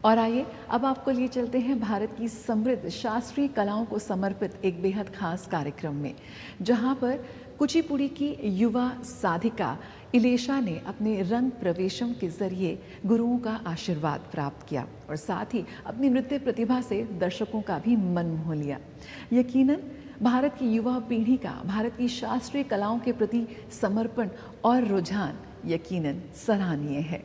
और आइए अब आपको लिए चलते हैं भारत की समृद्ध शास्त्रीय कलाओं को समर्पित एक बेहद खास कार्यक्रम में, जहां पर कुचिपुड़ी की युवा साधिका इलेशा ने अपने रंग प्रवेशम के जरिए गुरुओं का आशीर्वाद प्राप्त किया और साथ ही अपनी नृत्य प्रतिभा से दर्शकों का भी मन मोह लिया। यकीनन भारत की युवा पीढ़ी का भारत की शास्त्रीय कलाओं के प्रति समर्पण और रुझान यकीनन सराहनीय है।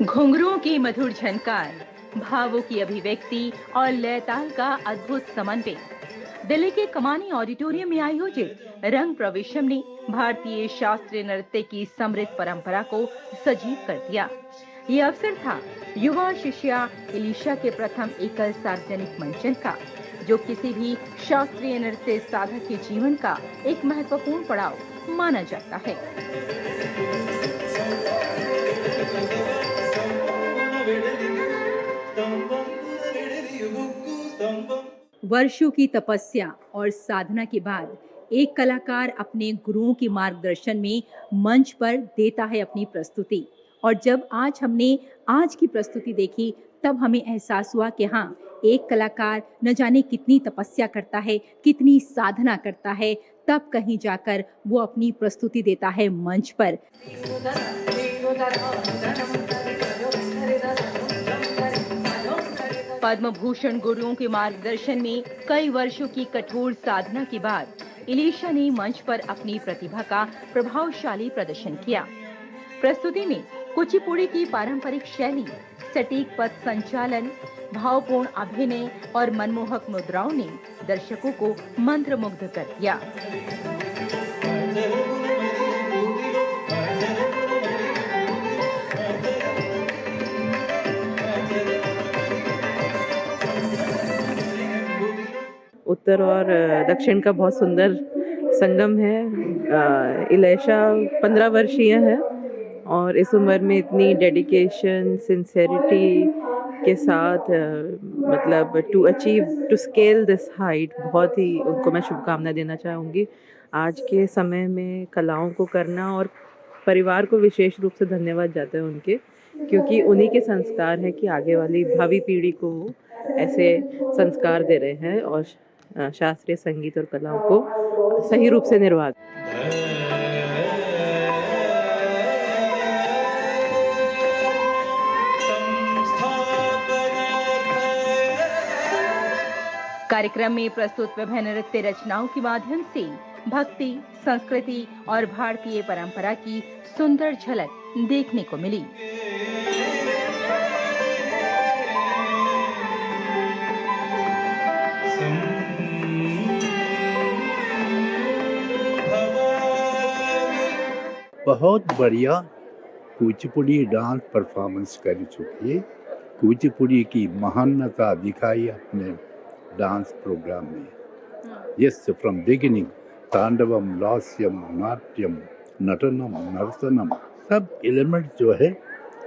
घुंघरुओं की मधुर झनकार, भावों की अभिव्यक्ति और लयताल का अद्भुत समन्वय। दिल्ली के कमानी ऑडिटोरियम में आयोजित रंग प्रवेशम ने भारतीय शास्त्रीय नृत्य की समृद्ध परंपरा को सजीव कर दिया। ये अवसर था युवा शिष्या इलिशा के प्रथम एकल सार्वजनिक मंचन का, जो किसी भी शास्त्रीय नृत्य साधक के जीवन का एक महत्वपूर्ण पड़ाव माना जाता है। वर्षों की तपस्या और साधना के बाद एक कलाकार अपने गुरुओं के मार्गदर्शन में मंच पर देता है अपनी प्रस्तुति। और जब आज हमने आज की प्रस्तुति देखी, तब हमें एहसास हुआ कि हाँ, एक कलाकार न जाने कितनी तपस्या करता है, कितनी साधना करता है, तब कहीं जाकर वो अपनी प्रस्तुति देता है मंच पर। पद्म भूषण गुरुओं के मार्गदर्शन में कई वर्षों की कठोर साधना के बाद इलिशा ने मंच पर अपनी प्रतिभा का प्रभावशाली प्रदर्शन किया। प्रस्तुति में कुचिपुड़ी की पारंपरिक शैली, सटीक पद संचालन, भावपूर्ण अभिनय और मनमोहक मुद्राओं ने दर्शकों को मंत्रमुग्ध कर दिया। उत्तर और दक्षिण का बहुत सुंदर संगम है। इलेशा 15 वर्षीय है और इस उम्र में इतनी डेडिकेशन, सिंसेरिटी के साथ मतलब टू स्केल दिस हाइट, बहुत ही उनको मैं शुभकामनाएं देना चाहूँगी। आज के समय में कलाओं को करना, और परिवार को विशेष रूप से धन्यवाद जाता है उनके, क्योंकि उन्हीं के संस्कार हैं कि आगे वाली भावी पीढ़ी को वो ऐसे संस्कार दे रहे हैं और शास्त्रीय संगीत और कलाओं को सही रूप से निर्वाह। कार्यक्रम में प्रस्तुत विभिन्न नृत्य रचनाओं के माध्यम से भक्ति, संस्कृति और भारतीय परंपरा की सुंदर झलक देखने को मिली। बहुत बढ़िया कुचिपुड़ी डांस परफॉर्मेंस कर चुकी है। कुचिपुड़ी की महानता दिखाई अपने डांस प्रोग्राम में। Yes, from beginning Tandavam, लास्यम, Natyam, नटनम, नर्तनम, सब एलिमेंट जो है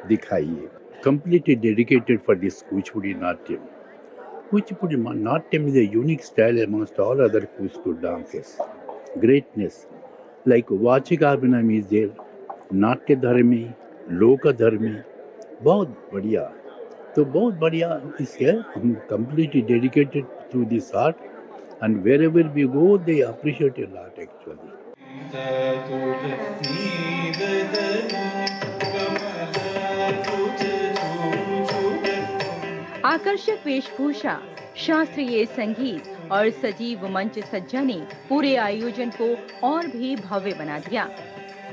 दिखाई है। Completely dedicated for this Kuchipudi Natyam. Kuchipudi Natyam is a unique style amongst all other Kuchipudi dances. Greatness, like वाचिकाभिनय is there, नाट्य धर्मी, लोक धर्मी, बहुत बढ़िया। तो बहुत बढ़िया इसके हम completely dedicated to this art, and wherever we go they appreciate a lot actually. आकर्षक वेशभूषा, शास्त्रीय संगीत और सजीव मंच सज्जा ने पूरे आयोजन को और भी भव्य बना दिया।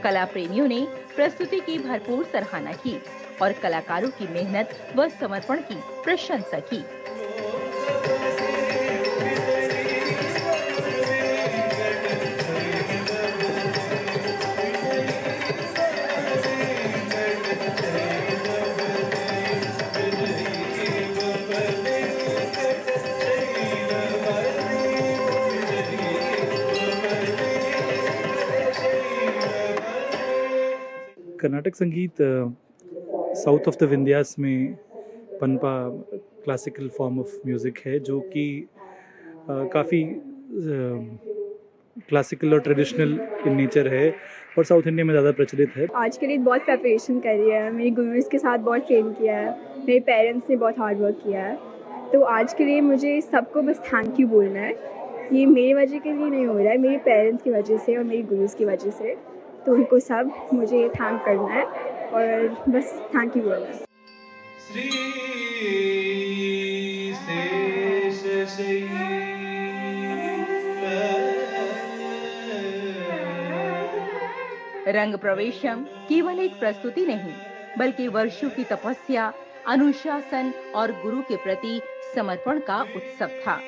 कला प्रेमियों ने प्रस्तुति की भरपूर सराहना की और कलाकारों की मेहनत व समर्पण की प्रशंसा की। कर्नाटक संगीत साउथ ऑफ द विंध्यास में पनपा क्लासिकल फॉर्म ऑफ म्यूज़िक है, जो कि काफ़ी क्लासिकल और ट्रेडिशनल इन नेचर है और साउथ इंडिया में ज़्यादा प्रचलित है। आज के लिए बहुत प्रिपरेशन कर रही है, मेरे गुरुज के साथ बहुत ट्रेन किया है, मेरे पेरेंट्स ने बहुत हार्ड वर्क किया है। तो आज के लिए मुझे सबको बस थैंक यू बोलना है। ये मेरी वजह के लिए नहीं हो रहा है, मेरे पेरेंट्स की वजह से और मेरे गुरुज की वजह से। तो उनको सब मुझे थैंक करना है और बस थैंक यू बोलना है। रंग प्रवेशम केवल एक प्रस्तुति नहीं, बल्कि वर्षों की तपस्या, अनुशासन और गुरु के प्रति समर्पण का उत्सव था।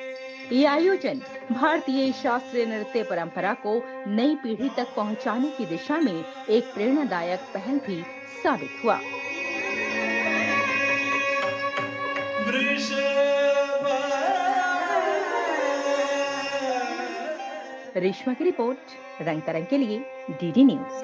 ये आयोजन भारतीय शास्त्रीय नृत्य परंपरा को नई पीढ़ी तक पहुंचाने की दिशा में एक प्रेरणादायक पहल भी साबित हुआ। रेशमा की रिपोर्ट, रंग तरंग के लिए डीडी न्यूज।